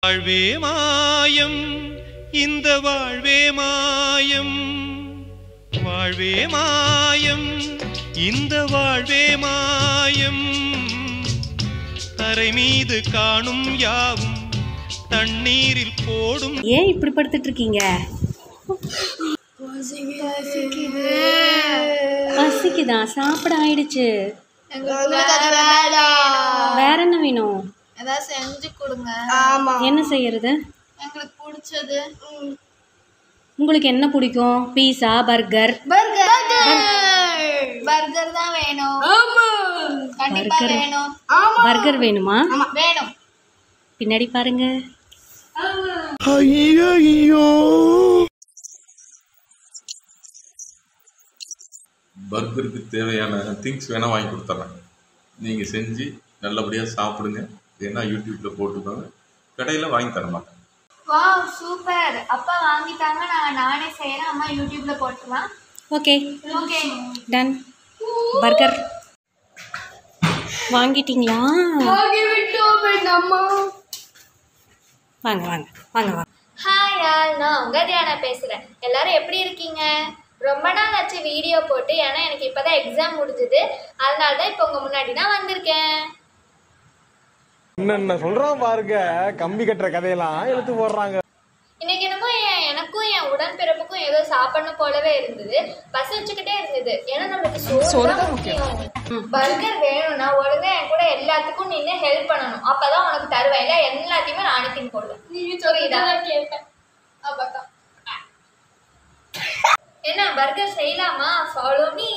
வாழ்வே மாயம் இந்த வாழ்வே மாயம் வாழ்வே மாயம் இந்த வாழ்வே மாயம் தரை மீது காணும் யாவும் தண்ணீரில் போடும். ஏன் இப்படி படுத்துட்டு இருக்கீங்க? பசிக்குதா? சாப்பிட ஆயிடுச்சு. வேற என்ன வேணும்? ஏதாவது செஞ்சு கொடுங்க. என்ன செய்யறது? எங்களுக்கு பிடிச்சது. உங்களுக்கு என்ன பிடிக்கும்? பீஸா, பர்கர்? பர்கர் தான் வேணும். கண்டிப்பா வேணும். பர்கர் வேணுமா? வேணும். பின்னாடி பாருங்க. ஐயோ, பர்கருக்கு தேவையான திங்ஸ் வேணால் வாங்கி கொடுத்துட்றேன். நீங்கள் செஞ்சு நல்லபடியாக சாப்பிடுங்க. ஏன்னா யூடியூப்பில் போட்டுக்கோங்க. கடையில் வாங்கி தர மாட்டேன். Wow, super. அப்பா வாங்கிட்டாங்க, நானே செய்கிறேன். அம்மா யூடியூப்ல போட்டுருவான். Okay, okay, ton. பர்கர் வாங்கிட்டீங்களா? வாங்க வாங்க வாங்க வாங்க. ஹாய் ஆல், நான் உங்க தியானா பேசுகிறேன். எல்லாரும் எப்படி இருக்கீங்க? ரொம்ப நாள் ஆச்சு வீடியோ போட்டு. ஏன்னா எனக்கு இப்போ தான் எக்ஸாம் முடிஞ்சுது. அதனால தான் இப்போ உங்கள் முன்னாடி நான் வந்திருக்கேன். என்ன சொல்றான் பாருங்க, கம்பி கட்டுற கதையெல்லாம் எடுத்து போடுறாங்க. இன்னைக்கு என்னமோ எனக்கும் என் உடன்பிறப்புக்கும் ஏதோ சாப்பிடணும் போலவே இருந்தது. பசி வச்சுக்கிட்டே இருந்தது. ஏன்னா நம்மளுக்கு சோறு தான் முக்கியம். பர்கர் வேணும்னா உடனே என் கூட எல்லாத்துக்கும் நின்று ஹெல்ப் பண்ணணும். அப்பதான் உனக்கு தருவேன். இல்லை எல்லாத்தையுமே நானே தின்னு போடுவேன். கேட்பேன். அப்பதான் என்ன பர்கர் செய்யலாமா? Follow me.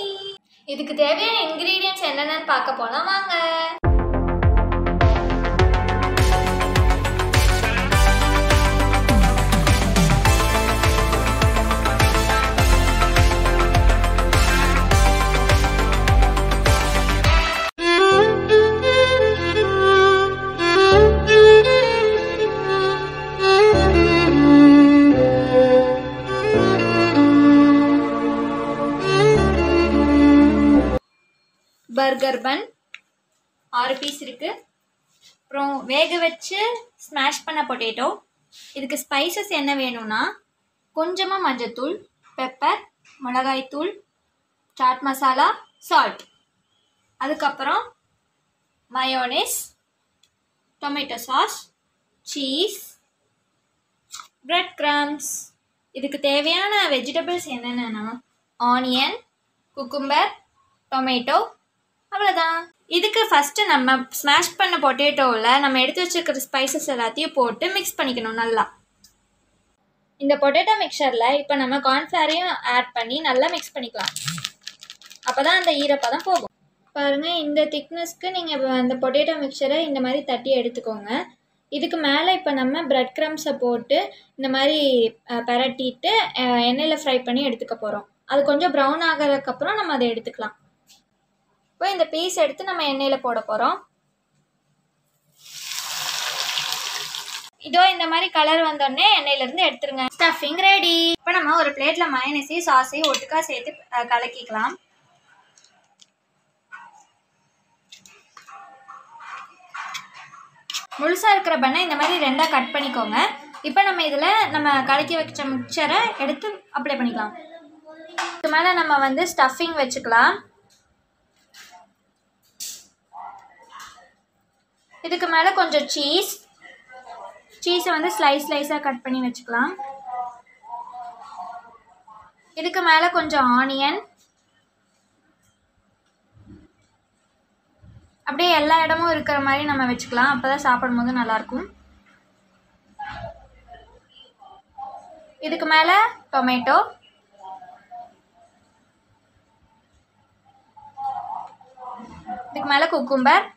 இதுக்கு தேவையான இன்கிரீடியன்ட்ஸ் என்னென்னு பார்க்க போலாம் வாங்க. பர்கர் பன் 6 பீஸ் இருக்குது. அப்புறம் வேக வச்சு ஸ்மாஷ் பண்ண பொட்டேட்டோ. இதுக்கு ஸ்பைசஸ் என்ன வேணும்னா கொஞ்சமாக மஞ்சத்தூள், பெப்பர், மிளகாய்த்தூள், சாட் மசாலா, சால்ட். அதுக்கப்புறம் mayonnaise, tomato sauce, cheese, bread crumbs. இதுக்கு தேவையான வெஜிடபிள்ஸ் என்னென்னா ஆனியன், குக்கும்பர், டொமேட்டோ. அவ்வளோதான். இதுக்கு ஃபஸ்ட்டு நம்ம ஸ்மாஷ் பண்ண பொட்டேட்டோவில் நம்ம எடுத்து வச்சுருக்கிற ஸ்பைசஸ் எல்லாத்தையும் போட்டு மிக்ஸ் பண்ணிக்கணும் நல்லா. இந்த பொட்டேட்டோ மிக்சரில் இப்போ நம்ம கார்ன்ஃப்ளவரையும் ஆட் பண்ணி நல்லா மிக்ஸ் பண்ணிக்கலாம். அப்போ தான் அந்த ஈரப்பதம் போகும். பாருங்கள், இந்த திக்னஸ்க்கு நீங்கள் அந்த பொட்டேட்டோ மிக்சரை இந்த மாதிரி தட்டி எடுத்துக்கோங்க. இதுக்கு மேலே இப்போ நம்ம பிரெட் க்ரம்ஸை போட்டு இந்த மாதிரி பரட்டிட்டு எண்ணெயில் ஃப்ரை பண்ணி எடுத்துக்க போகிறோம். அது கொஞ்சம் ப்ரௌன் ஆகிறதுக்கப்புறம் நம்ம அதை எடுத்துக்கலாம். இப்போ இந்த பீஸ் எடுத்து நம்ம எண்ணெயில் போட போகிறோம். இதோ இந்த மாதிரி கலர் வந்தோடனே எண்ணெயிலேருந்து எடுத்துருங்க. Stuffing ready. இப்போ நம்ம ஒரு பிளேட்டில் மயோனீஸையும் சாஸையும் ஒட்டுக்கா சேர்த்து கலக்கிக்கலாம். முழுசாக இருக்கிற பண்ணை இந்த மாதிரி ரெண்டாக கட் பண்ணிக்கோங்க. இப்போ நம்ம இதில் நம்ம கலக்கி வச்ச மிக்சரை எடுத்து அப்ளை பண்ணிக்கலாம். இதுக்கு மேலே நம்ம ஸ்டஃபிங் வச்சுக்கலாம். இதுக்கு மேலே கொஞ்சம் சீஸை ஸ்லைஸாக கட் பண்ணி வச்சுக்கலாம். இதுக்கு மேலே கொஞ்சம் ஆனியன். அப்படியே எல்லா இடமும் இருக்கிற மாதிரி நம்ம வச்சுக்கலாம். அப்போ தான் சாப்பிடும்போது நல்லாயிருக்கும். இதுக்கு மேலே டொமேட்டோ. இதுக்கு மேலே குக்கும்பர்.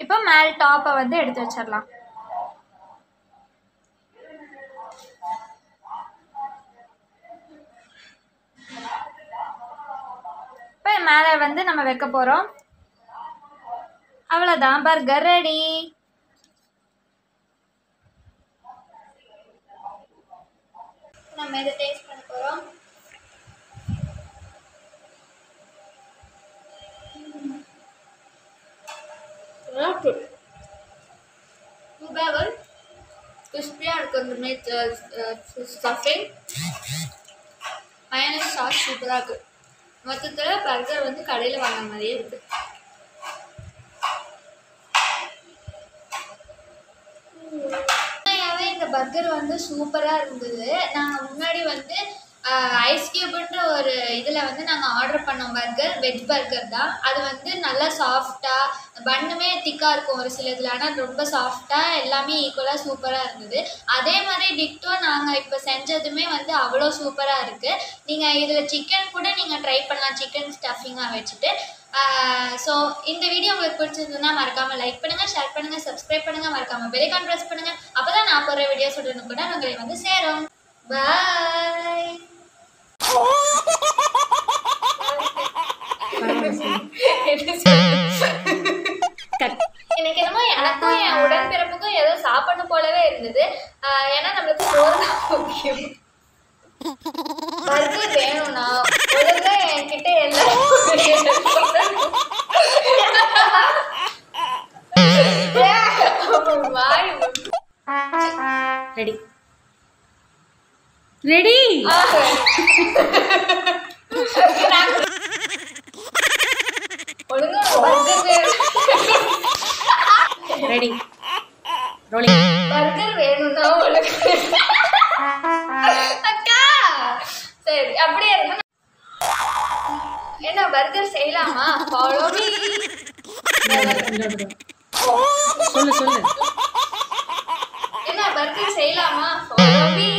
இப்போ மேல் டாப்பை எடுத்து வச்சிடலாம். இப்போ மேலே நம்ம வைக்க போகிறோம். அவ்வளோதான், பர்கர் ரெடி. நம்ம இதை டேஸ்ட் பண்ண போகிறோம். சூப்பராக கிறிஸ்பியாக இருக்கு அந்த மாதிரி ஸ்டஃபிங். மயோனைஸ் சாஸ் சூப்பராக இருக்கு. மொத்தத்தில் பர்கர் வந்து கடையில் வாங்கின மாதிரியே இருக்கு. உண்மையாகவே இந்த பர்கர் வந்து சூப்பராக இருந்தது. நாங்கள் முன்னாடி வந்து ஐஸ் கியூப்ன்ற ஒரு இதில் வந்து நாங்கள் ஆர்டர் பண்ணோம் பர்கர், வெஜ் பர்கர் தான். அது வந்து நல்லா சாஃப்டாக, பன்னுமே திக்காக இருக்கும் ஒரு சில இதில், ஆனால் ரொம்ப சாஃப்டாக எல்லாமே ஈக்குவலாக சூப்பராக இருந்தது. அதே மாதிரி டிக்டோ நாங்கள் இப்போ செஞ்சதுமே வந்து அவ்வளோ சூப்பராக இருக்குது. நீங்கள் இதில் சிக்கன் கூட நீங்கள் ட்ரை பண்ணலாம், சிக்கன் ஸ்டஃபிங்காக வச்சுட்டு. ஸோ இந்த வீடியோ உங்களுக்கு பிடிச்சிருந்ததுன்னா மறக்காமல் லைக் பண்ணுங்கள், ஷேர் பண்ணுங்கள், சப்ஸ்கிரைப் பண்ணுங்கள், மறக்காமல் பெல் ஐகான் ப்ரெஸ் பண்ணுங்கள். அப்போ தான் நான் போடுற வீடியோஸ் உடனே கூட உங்களை வந்து சேரும். பாய். எனக்கு என்னமோ எனக்கும் என் உடன்பிறப்புக்கும் ஏதோ சாப்பிடணும் போலவே இருந்தது. ஏன்னா நம்மளுக்கு சோறு தான் முக்கியம். பர்கர் வேணும்னா ஒழுங்கா என்கிட்ட எல்லாம் ரெடி ரெடி ஒழுங்கா பர்கர் வேணும். Ready rolling. பர்கர் வேணும்னா ஒழுங்கா அக்கா சரி அப்படியே இருக்கு. என்ன பர்கர் செய்யலாமா? Follow me. சொல்லு சொல்லு. என்ன பர்கர் செய்யலாமா? Follow me.